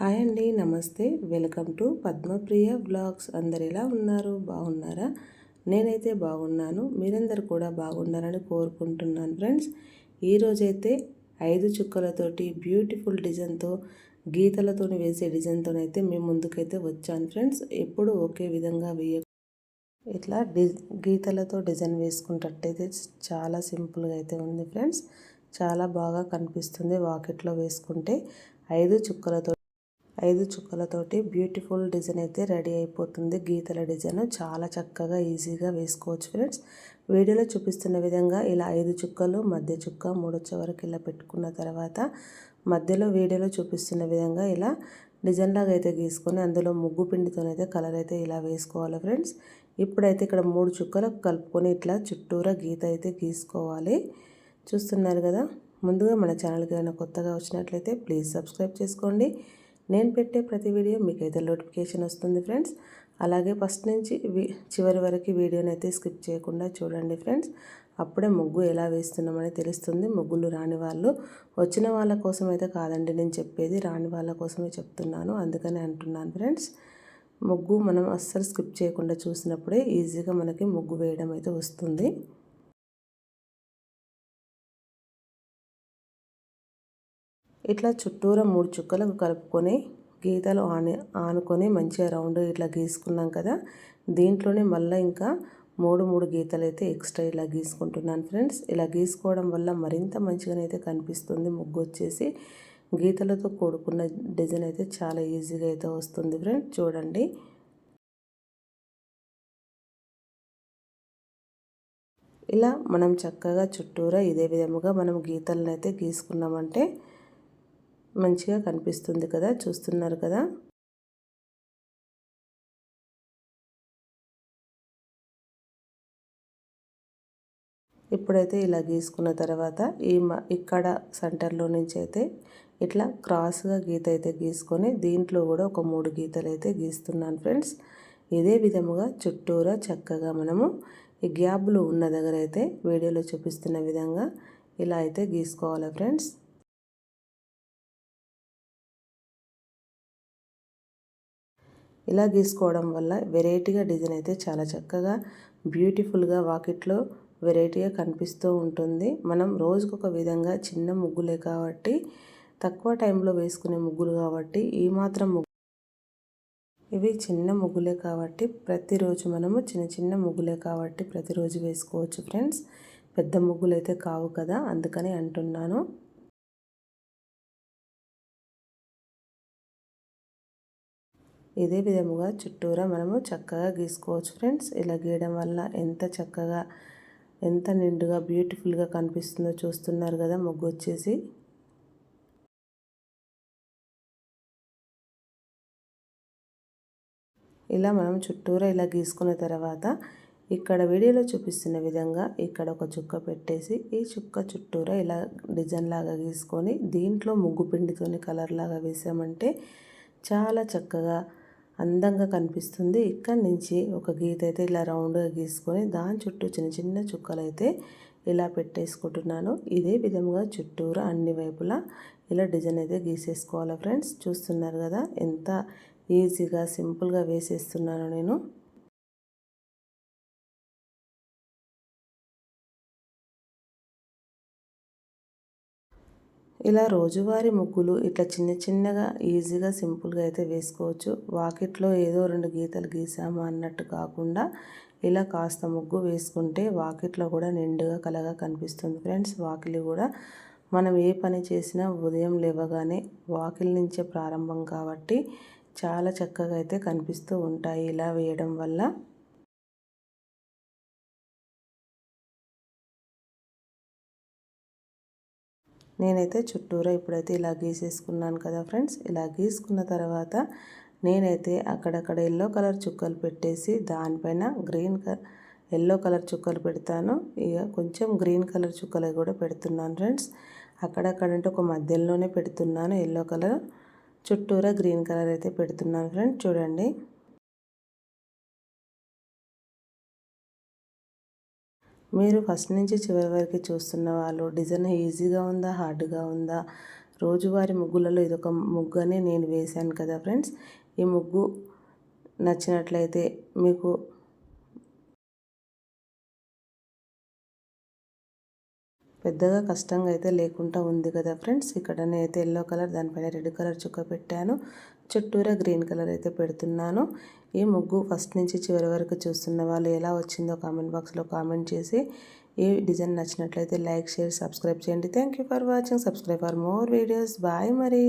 Hi అండి, నమస్తే. Welcome to Padmapriya vlogs. అందరు ఎలా ఉన్నారు? బాగున్నారా? నేనైతే బాగున్నాను. మీరందరూ కూడా బాగున్నారని కోరుకుంటున్నాను ఫ్రెండ్స్. ఈరోజైతే 5 చుక్కలతోటి బ్యూటిఫుల్ డిజైన్తో గీతలతో వేసే డిజైన్తోనైతే మేము ముందుకైతే వచ్చాను ఫ్రెండ్స్. ఎప్పుడు ఒకే విధంగా ఇట్లా గీతలతో డిజైన్ వేసుకుంటట్టయితే చాలా సింపుల్గా అయితే ఉంది ఫ్రెండ్స్. చాలా బాగా కనిపిస్తుంది. వాకిట్లో వేసుకుంటే 5 చుక్కలతోటి బ్యూటిఫుల్ డిజైన్ అయితే రెడీ అయిపోతుంది. గీతల డిజైన్ చాలా చక్కగా ఈజీగా వేసుకోవచ్చు ఫ్రెండ్స్. వీడియోలో చూపిస్తున్న విధంగా ఇలా 5 చుక్కలు, మధ్య చుక్క, 3 వచ్చే వరకు ఇలా పెట్టుకున్న తర్వాత మధ్యలో వీడియోలో చూపిస్తున్న విధంగా ఇలా డిజైన్ లాగా అయితే గీసుకొని అందులో ముగ్గు పిండితోనైతే కలర్ అయితే ఇలా వేసుకోవాలి ఫ్రెండ్స్. ఇప్పుడైతే ఇక్కడ 3 చుక్కలకు కలుపుకొని ఇట్లా చుట్టూరా గీత అయితే గీసుకోవాలి. చూస్తున్నారు కదా. ముందుగా మన ఛానల్కి ఏమైనా కొత్తగా వచ్చినట్లయితే ప్లీజ్ సబ్స్క్రైబ్ చేసుకోండి. నేను పెట్టే ప్రతి వీడియో మీకైతే నోటిఫికేషన్ వస్తుంది ఫ్రెండ్స్. అలాగే ఫస్ట్ నుంచి చివరి వరకు వీడియోని అయితే స్కిప్ చేయకుండా చూడండి ఫ్రెండ్స్. అప్పుడే ముగ్గు ఎలా వేస్తున్నామని తెలుస్తుంది. ముగ్గులు రాని వాళ్ళు, వచ్చిన వాళ్ళ కోసం అయితే కాదండి నేను చెప్పేది, రాని వాళ్ళ కోసమే చెప్తున్నాను, అందుకని అంటున్నాను ఫ్రెండ్స్. ముగ్గు మనం అస్సలు స్కిప్ చేయకుండా చూసినప్పుడే ఈజీగా మనకి ముగ్గు వేయడం అయితే వస్తుంది. ఇట్లా చుట్టూరా 3 చుక్కలకు కలుపుకొని గీతలు ఆనుకొని మంచిగా రౌండ్ ఇట్లా గీసుకున్నాం కదా. దీంట్లోనే మళ్ళీ ఇంకా 3 గీతలు అయితే ఎక్స్ట్రా ఇలా గీసుకుంటున్నాను ఫ్రెండ్స్. ఇలా గీసుకోవడం వల్ల మరింత మంచిగానైతే కనిపిస్తుంది. ముగ్గు వచ్చేసి గీతలతో కూడుకున్న డిజైన్ అయితే చాలా ఈజీగా అయితే వస్తుంది ఫ్రెండ్స్. చూడండి, ఇలా మనం చక్కగా చుట్టూరా ఇదే విధముగా మనం గీతలను అయితే గీసుకున్నామంటే మంచిగా కనిపిస్తుంది కదా. చూస్తున్నారు కదా. ఇప్పుడైతే ఇలా గీసుకున్న తర్వాత ఇక్కడ సెంటర్లో నుంచి అయితే ఇట్లా క్రాస్గా గీత అయితే గీసుకొని దీంట్లో కూడా ఒక 3 గీతలు అయితే గీస్తున్నాను ఫ్రెండ్స్. ఇదే విధముగా చుట్టూరా చక్కగా మనము ఈ గ్యాప్లు ఉన్న దగ్గర అయితే వీడియోలో చూపిస్తున్న విధంగా ఇలా అయితే గీసుకోవాలి ఫ్రెండ్స్. ఇలా గీసుకోవడం వల్ల వెరైటీగా డిజైన్ అయితే చాలా చక్కగా బ్యూటిఫుల్గా వాకిట్లో వెరైటీగా కనిపిస్తూ ఉంటుంది. మనం రోజుకొక విధంగా చిన్న ముగ్గులే కాబట్టి, తక్కువ టైంలో వేసుకునే ముగ్గులు కాబట్టి, ఈ మాత్రం ఇవి చిన్న ముగ్గులే కాబట్టి ప్రతిరోజు మనము చిన్న ముగ్గులే కాబట్టి ప్రతిరోజు వేసుకోవచ్చు ఫ్రెండ్స్. పెద్ద ముగ్గులు అయితే కావు కదా, అందుకని అంటున్నాను. ఇదే విధముగా చుట్టూరా మనము చక్కగా గీసుకోవచ్చు ఫ్రెండ్స్. ఇలా గీయడం వల్ల ఎంత చక్కగా, ఎంత నిండుగా, బ్యూటిఫుల్గా కనిపిస్తుందో చూస్తున్నారు కదా ముగ్గు వచ్చేసి. ఇలా మనం చుట్టూరా ఇలా గీసుకున్న తర్వాత ఇక్కడ వీడియోలో చూపిస్తున్న విధంగా ఇక్కడ ఒక చుక్క పెట్టేసి ఈ చుక్క చుట్టూరా ఇలా డిజైన్ లాగా గీసుకొని దీంట్లో ముగ్గు పిండితోని కలర్ లాగా వేసామంటే చాలా చక్కగా అందంగా కనిపిస్తుంది. ఇక్కడ నుంచి ఒక గీత అయితే ఇలా రౌండ్గా గీసుకొని దాని చుట్టూ చిన్న చుక్కలు అయితే ఇలా పెట్టేసుకుంటున్నాను. ఇదే విధముగా చుట్టూరా అన్ని వైపులా ఇలా డిజైన్ అయితే గీసేసుకోవాలి ఫ్రెండ్స్. చూస్తున్నారు కదా ఎంత ఈజీగా సింపుల్గా వేసేస్తున్నాను నేను. ఇలా రోజువారీ ముగ్గులు ఇట్లా చిన్నగా ఈజీగా సింపుల్గా అయితే వేసుకోవచ్చు. వాకిట్లో ఏదో 2 గీతలు గీసాము అన్నట్టు కాకుండా ఇలా కాస్త ముగ్గు వేసుకుంటే వాకిట్లో కూడా నిండుగా కలగా కనిపిస్తుంది ఫ్రెండ్స్. వాకిలి కూడా మనం ఏ పని చేసినా ఉదయం లేవగానే వాకిలి నుంచే ప్రారంభం కాబట్టి చాలా చక్కగా అయితే కనిపిస్తూ ఉంటాయి ఇలా వేయడం వల్ల. నేనైతే చుట్టూరా ఇప్పుడైతే ఇలా గీసేసుకున్నాను కదా ఫ్రెండ్స్. ఇలా గీసుకున్న తర్వాత నేనైతే అక్కడక్కడ ఎల్లో కలర్ చుక్కలు పెట్టేసి దానిపైన ఎల్లో కలర్ చుక్కలు పెడతాను. ఇక కొంచెం గ్రీన్ కలర్ చుక్కలు కూడా పెడుతున్నాను ఫ్రెండ్స్. అక్కడక్కడంటే ఒక మధ్యలోనే పెడుతున్నాను ఎల్లో కలర్, చుట్టూరా గ్రీన్ కలర్ అయితే పెడుతున్నాను ఫ్రెండ్స్. చూడండి, మీరు ఫస్ట్ నుంచి చివరి వరకు చూస్తున్న వాళ్ళు డిజైన్ ఈజీగా ఉందా, హార్డ్గా ఉందా, రోజువారీ ముగ్గులలో ఇదొక ముగ్గు అని నేను వేశాను కదా ఫ్రెండ్స్. ఈ ముగ్గు నచ్చినట్లయితే మీకు పెద్దగా కష్టంగా అయితే లేకుండా ఉంది కదా ఫ్రెండ్స్. ఇక్కడ నేనైతే ఎల్లో కలర్ దానిపైన రెడ్ కలర్ చుక్క పెట్టాను. చుట్టూరా గ్రీన్ కలర్ అయితే పెడుతున్నాను. ఈ ముగ్గు ఫస్ట్ నుంచి చివరి వరకు చూస్తున్న వాళ్ళు ఎలా వచ్చిందో కామెంట్ బాక్స్లో కామెంట్ చేసి ఈ డిజైన్ నచ్చినట్లయితే లైక్, షేర్, సబ్స్క్రైబ్ చేయండి. Thank you for watching. Subscribe for more videos. Bye మరి.